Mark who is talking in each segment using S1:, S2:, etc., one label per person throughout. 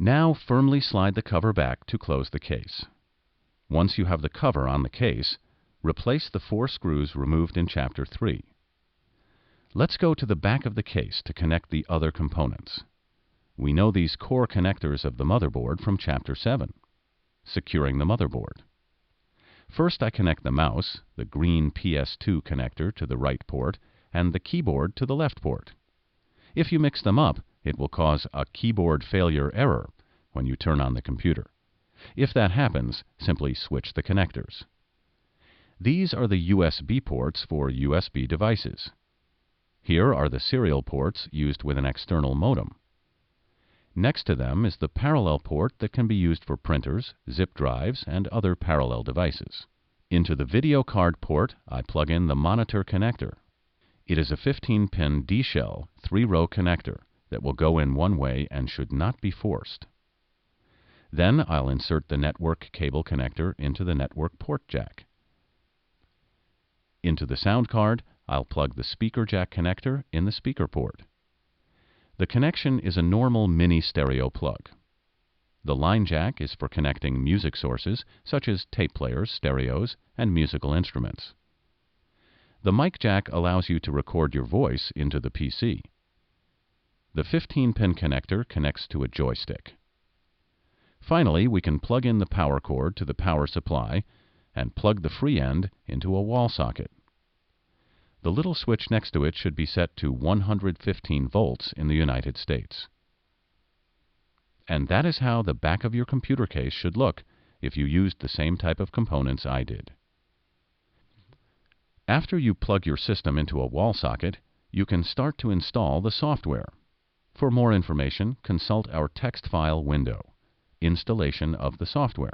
S1: Now firmly slide the cover back to close the case. Once you have the cover on the case, replace the 4 screws removed in Chapter 3. Let's go to the back of the case to connect the other components. We know these core connectors of the motherboard from Chapter 7, securing the motherboard. First, I connect the mouse, the green PS2 connector, to the right port, and the keyboard to the left port. If you mix them up, it will cause a keyboard failure error when you turn on the computer. If that happens, simply switch the connectors. These are the USB ports for USB devices. Here are the serial ports used with an external modem. Next to them is the parallel port that can be used for printers, zip drives, and other parallel devices. Into the video card port, I plug in the monitor connector. It is a 15-pin D-shell 3-row connector that will go in one way and should not be forced. Then I'll insert the network cable connector into the network port jack. Into the sound card, I'll plug the speaker jack connector in the speaker port. The connection is a normal mini stereo plug. The line jack is for connecting music sources such as tape players, stereos, and musical instruments. The mic jack allows you to record your voice into the PC. The 15-pin connector connects to a joystick. Finally, we can plug in the power cord to the power supply and plug the free end into a wall socket. The little switch next to it should be set to 115 volts in the United States. And that is how the back of your computer case should look if you used the same type of components I did. After you plug your system into a wall socket, you can start to install the software. For more information, consult our text file window, Installation of the Software.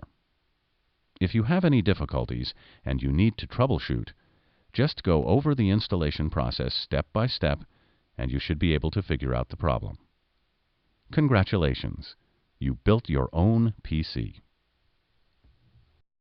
S1: If you have any difficulties and you need to troubleshoot, just go over the installation process step by step, and you should be able to figure out the problem. Congratulations! You built your own PC.